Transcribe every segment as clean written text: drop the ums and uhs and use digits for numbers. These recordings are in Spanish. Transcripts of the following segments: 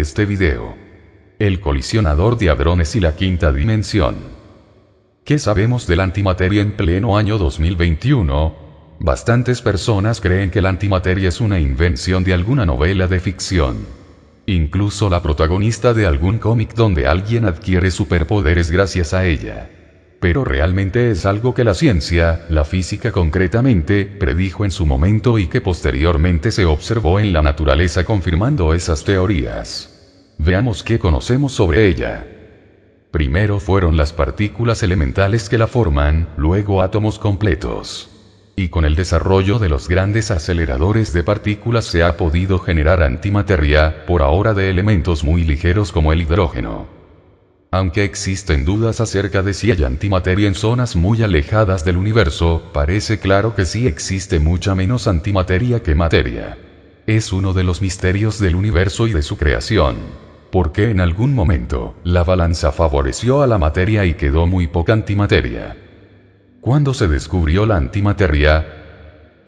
este video. El colisionador de hadrones y la quinta dimensión. ¿Qué sabemos de la antimateria en pleno año 2021? Bastantes personas creen que la antimateria es una invención de alguna novela de ficción. Incluso la protagonista de algún cómic donde alguien adquiere superpoderes gracias a ella. Pero realmente es algo que la ciencia, la física concretamente, predijo en su momento y que posteriormente se observó en la naturaleza confirmando esas teorías. Veamos qué conocemos sobre ella. Primero fueron las partículas elementales que la forman, luego átomos completos. Y con el desarrollo de los grandes aceleradores de partículas se ha podido generar antimateria, por ahora de elementos muy ligeros como el hidrógeno. Aunque existen dudas acerca de si hay antimateria en zonas muy alejadas del universo, parece claro que sí existe mucha menos antimateria que materia. Es uno de los misterios del universo y de su creación. Porque en algún momento, la balanza favoreció a la materia y quedó muy poca antimateria. ¿Cuándo se descubrió la antimateria?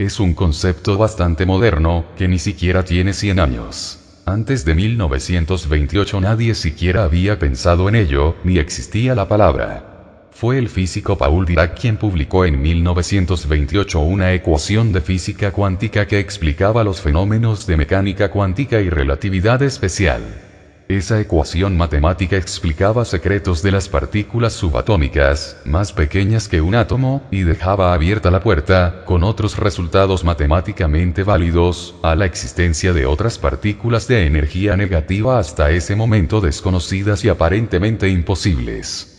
Es un concepto bastante moderno, que ni siquiera tiene 100 años. Antes de 1928 nadie siquiera había pensado en ello, ni existía la palabra. Fue el físico Paul Dirac quien publicó en 1928 una ecuación de física cuántica que explicaba los fenómenos de mecánica cuántica y relatividad especial. Esa ecuación matemática explicaba secretos de las partículas subatómicas, más pequeñas que un átomo, y dejaba abierta la puerta, con otros resultados matemáticamente válidos, a la existencia de otras partículas de energía negativa hasta ese momento desconocidas y aparentemente imposibles.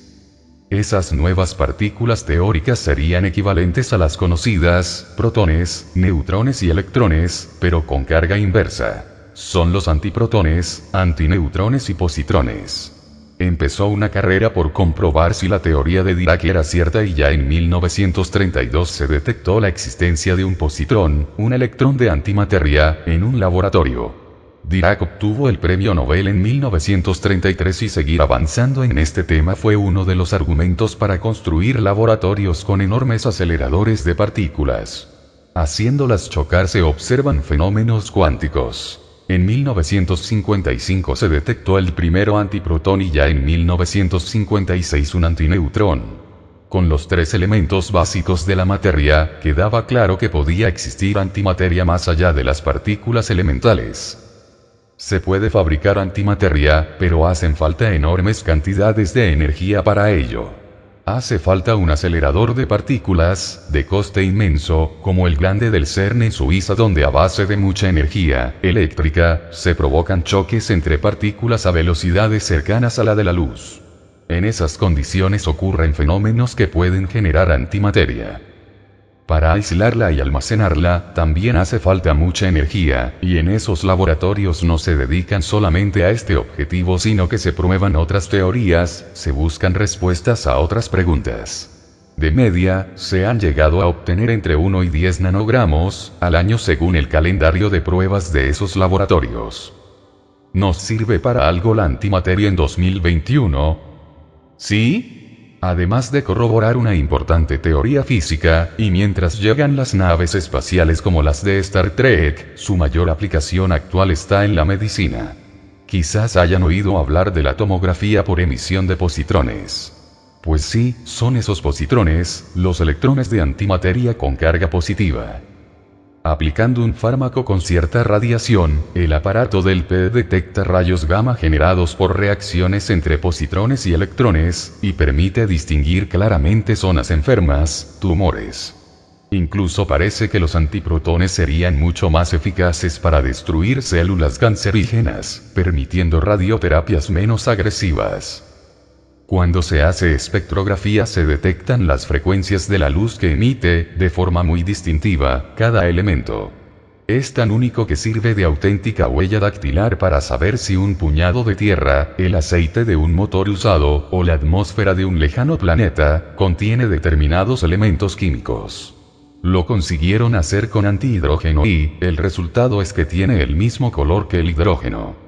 Esas nuevas partículas teóricas serían equivalentes a las conocidas, protones, neutrones y electrones, pero con carga inversa. Son los antiprotones, antineutrones y positrones. Empezó una carrera por comprobar si la teoría de Dirac era cierta y ya en 1932 se detectó la existencia de un positrón, un electrón de antimateria, en un laboratorio. Dirac obtuvo el premio Nobel en 1933 y seguir avanzando en este tema fue uno de los argumentos para construir laboratorios con enormes aceleradores de partículas. Haciéndolas chocar se observan fenómenos cuánticos. En 1955 se detectó el primero antiprotón y ya en 1956 un antineutrón. Con los tres elementos básicos de la materia, quedaba claro que podía existir antimateria más allá de las partículas elementales. Se puede fabricar antimateria, pero hacen falta enormes cantidades de energía para ello. Hace falta un acelerador de partículas, de coste inmenso, como el grande del CERN en Suiza donde a base de mucha energía eléctrica, se provocan choques entre partículas a velocidades cercanas a la de la luz. En esas condiciones ocurren fenómenos que pueden generar antimateria. Para aislarla y almacenarla, también hace falta mucha energía, y en esos laboratorios no se dedican solamente a este objetivo sino que se prueban otras teorías, se buscan respuestas a otras preguntas. De media, se han llegado a obtener entre 1 y 10 nanogramos al año según el calendario de pruebas de esos laboratorios. ¿Nos sirve para algo la antimateria en 2021? ¿Sí? Además de corroborar una importante teoría física, y mientras llegan las naves espaciales como las de Star Trek, su mayor aplicación actual está en la medicina. Quizás hayan oído hablar de la tomografía por emisión de positrones. Pues sí, son esos positrones, los electrones de antimateria con carga positiva. Aplicando un fármaco con cierta radiación, el aparato del PET detecta rayos gamma generados por reacciones entre positrones y electrones, y permite distinguir claramente zonas enfermas, tumores. Incluso parece que los antiprotones serían mucho más eficaces para destruir células cancerígenas, permitiendo radioterapias menos agresivas. Cuando se hace espectrografía se detectan las frecuencias de la luz que emite, de forma muy distintiva, cada elemento. Es tan único que sirve de auténtica huella dactilar para saber si un puñado de tierra, el aceite de un motor usado, o la atmósfera de un lejano planeta, contiene determinados elementos químicos. Lo consiguieron hacer con antihidrógeno y, el resultado es que tiene el mismo color que el hidrógeno.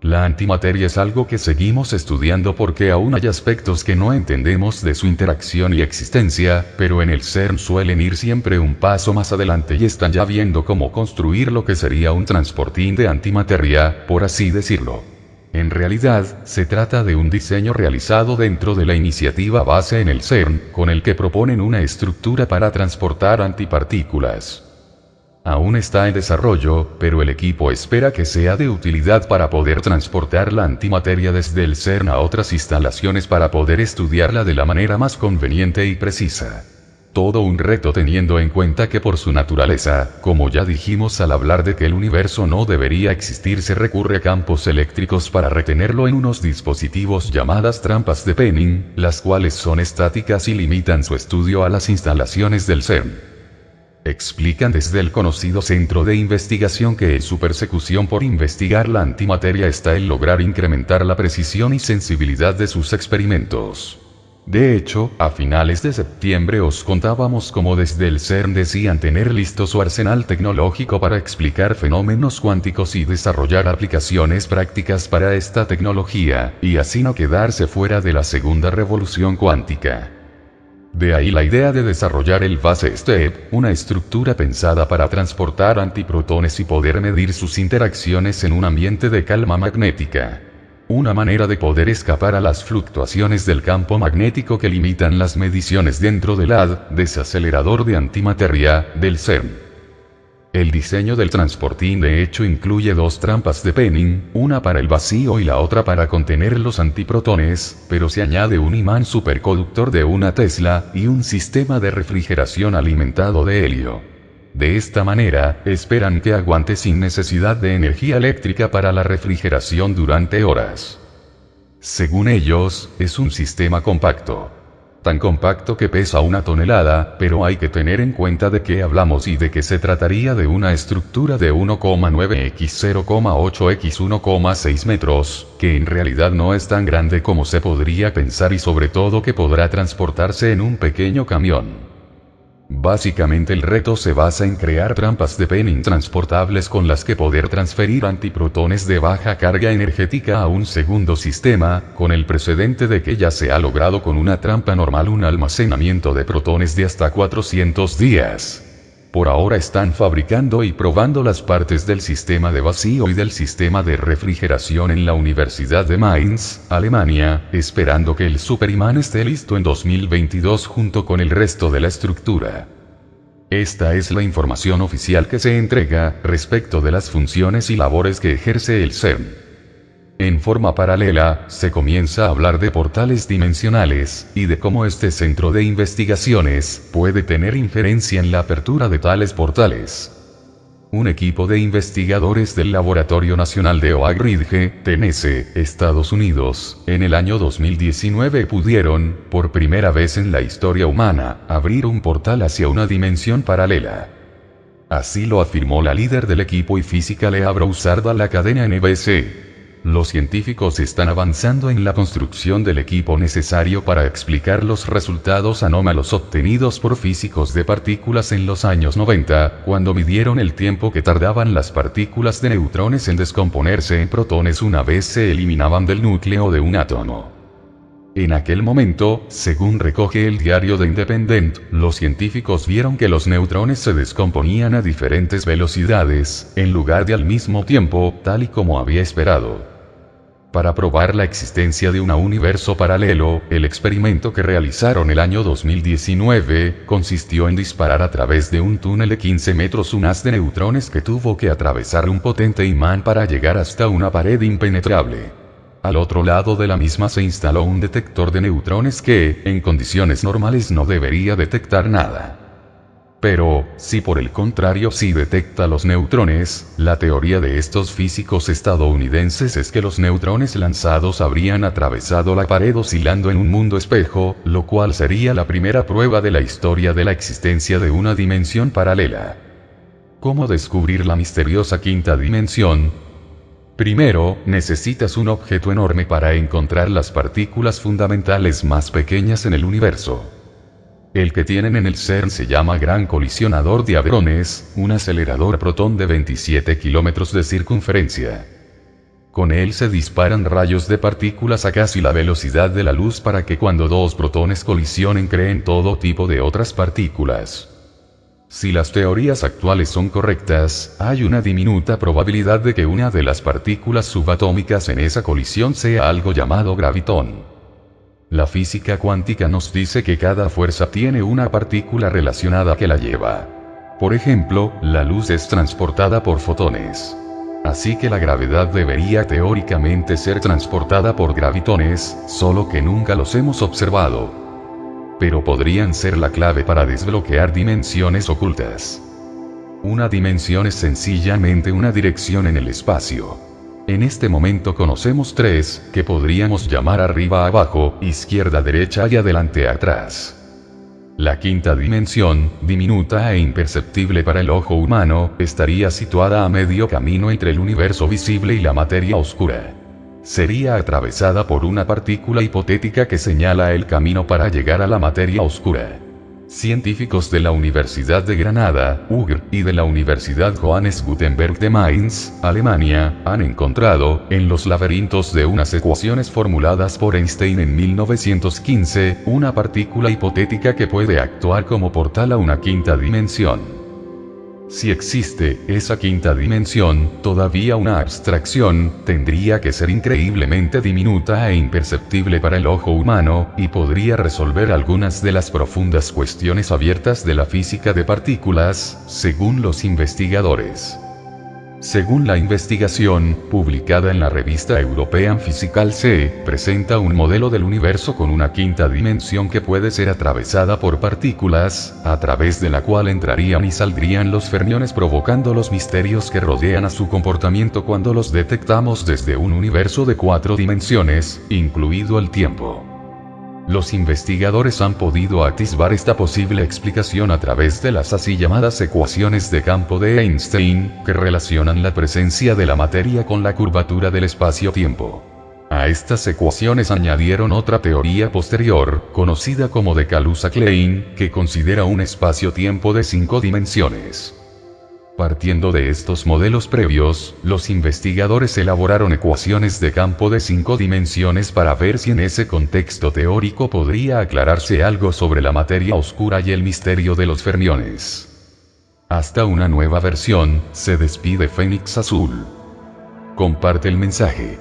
La antimateria es algo que seguimos estudiando porque aún hay aspectos que no entendemos de su interacción y existencia, pero en el CERN suelen ir siempre un paso más adelante y están ya viendo cómo construir lo que sería un transportín de antimateria, por así decirlo. En realidad, se trata de un diseño realizado dentro de la iniciativa base en el CERN, con el que proponen una estructura para transportar antipartículas. Aún está en desarrollo, pero el equipo espera que sea de utilidad para poder transportar la antimateria desde el CERN a otras instalaciones para poder estudiarla de la manera más conveniente y precisa. Todo un reto teniendo en cuenta que por su naturaleza, como ya dijimos al hablar de que el universo no debería existir, se recurre a campos eléctricos para retenerlo en unos dispositivos llamadas trampas de Penning, las cuales son estáticas y limitan su estudio a las instalaciones del CERN. Explican desde el conocido centro de investigación que en su persecución por investigar la antimateria está el lograr incrementar la precisión y sensibilidad de sus experimentos. De hecho, a finales de septiembre os contábamos cómo desde el CERN decían tener listo su arsenal tecnológico para explicar fenómenos cuánticos y desarrollar aplicaciones prácticas para esta tecnología, y así no quedarse fuera de la segunda revolución cuántica. De ahí la idea de desarrollar el Phase Step, una estructura pensada para transportar antiprotones y poder medir sus interacciones en un ambiente de calma magnética. Una manera de poder escapar a las fluctuaciones del campo magnético que limitan las mediciones dentro del desacelerador de antimateria, del CERN. El diseño del transportín de hecho incluye dos trampas de Penning, una para el vacío y la otra para contener los antiprotones, pero se añade un imán superconductor de 1 Tesla, y un sistema de refrigeración alimentado de helio. De esta manera, esperan que aguante sin necesidad de energía eléctrica para la refrigeración durante horas. Según ellos, es un sistema compacto. Tan compacto que pesa 1 tonelada, pero hay que tener en cuenta de qué hablamos y de que se trataría de una estructura de 1,9x 0,8x 1,6 metros, que en realidad no es tan grande como se podría pensar y sobre todo que podrá transportarse en un pequeño camión. Básicamente el reto se basa en crear trampas de Penning transportables con las que poder transferir antiprotones de baja carga energética a un segundo sistema, con el precedente de que ya se ha logrado con una trampa normal un almacenamiento de protones de hasta 400 días. Por ahora están fabricando y probando las partes del sistema de vacío y del sistema de refrigeración en la Universidad de Mainz, Alemania, esperando que el superimán esté listo en 2022 junto con el resto de la estructura. Esta es la información oficial que se entrega respecto de las funciones y labores que ejerce el CERN. En forma paralela, se comienza a hablar de portales dimensionales, y de cómo este centro de investigaciones puede tener injerencia en la apertura de tales portales. Un equipo de investigadores del Laboratorio Nacional de Oak Ridge, Tennessee, Estados Unidos, en el año 2019 pudieron, por primera vez en la historia humana, abrir un portal hacia una dimensión paralela. Así lo afirmó la líder del equipo y física Lea Broussard a la cadena NBC. Los científicos están avanzando en la construcción del equipo necesario para explicar los resultados anómalos obtenidos por físicos de partículas en los años 90, cuando midieron el tiempo que tardaban las partículas de neutrones en descomponerse en protones una vez se eliminaban del núcleo de un átomo. En aquel momento, según recoge el diario The Independent, los científicos vieron que los neutrones se descomponían a diferentes velocidades, en lugar de al mismo tiempo, tal y como había esperado. Para probar la existencia de un universo paralelo, el experimento que realizaron el año 2019, consistió en disparar a través de un túnel de 15 metros un haz de neutrones que tuvo que atravesar un potente imán para llegar hasta una pared impenetrable. Al otro lado de la misma se instaló un detector de neutrones que, en condiciones normales no debería detectar nada. Pero, si por el contrario sí detecta los neutrones, la teoría de estos físicos estadounidenses es que los neutrones lanzados habrían atravesado la pared oscilando en un mundo espejo, lo cual sería la primera prueba de la historia de la existencia de una dimensión paralela. ¿Cómo descubrir la misteriosa quinta dimensión? Primero, necesitas un objeto enorme para encontrar las partículas fundamentales más pequeñas en el universo. El que tienen en el CERN se llama Gran Colisionador de Hadrones, un acelerador protón de 27 kilómetros de circunferencia. Con él se disparan rayos de partículas a casi la velocidad de la luz para que cuando dos protones colisionen creen todo tipo de otras partículas. Si las teorías actuales son correctas, hay una diminuta probabilidad de que una de las partículas subatómicas en esa colisión sea algo llamado gravitón. La física cuántica nos dice que cada fuerza tiene una partícula relacionada que la lleva. Por ejemplo, la luz es transportada por fotones. Así que la gravedad debería teóricamente ser transportada por gravitones, solo que nunca los hemos observado. Pero podrían ser la clave para desbloquear dimensiones ocultas. Una dimensión es sencillamente una dirección en el espacio. En este momento conocemos tres, que podríamos llamar arriba abajo, izquierda derecha y adelante atrás. La quinta dimensión, diminuta e imperceptible para el ojo humano, estaría situada a medio camino entre el universo visible y la materia oscura. Sería atravesada por una partícula hipotética que señala el camino para llegar a la materia oscura. Científicos de la Universidad de Granada, UGR, y de la Universidad Johannes Gutenberg de Mainz, Alemania, han encontrado, en los laberintos de unas ecuaciones formuladas por Einstein en 1915, una partícula hipotética que puede actuar como portal a una quinta dimensión. Si existe esa quinta dimensión, todavía una abstracción, tendría que ser increíblemente diminuta e imperceptible para el ojo humano, y podría resolver algunas de las profundas cuestiones abiertas de la física de partículas, según los investigadores. Según la investigación, publicada en la revista European Physical, se presenta un modelo del universo con una quinta dimensión que puede ser atravesada por partículas, a través de la cual entrarían y saldrían los fermiones, provocando los misterios que rodean a su comportamiento cuando los detectamos desde un universo de 4 dimensiones, incluido el tiempo. Los investigadores han podido atisbar esta posible explicación a través de las así llamadas ecuaciones de campo de Einstein, que relacionan la presencia de la materia con la curvatura del espacio-tiempo. A estas ecuaciones añadieron otra teoría posterior, conocida como de Kaluza-Klein, que considera un espacio-tiempo de 5 dimensiones. Partiendo de estos modelos previos, los investigadores elaboraron ecuaciones de campo de 5 dimensiones para ver si en ese contexto teórico podría aclararse algo sobre la materia oscura y el misterio de los fermiones. Hasta una nueva versión, se despide Fénix Azul. Comparte el mensaje.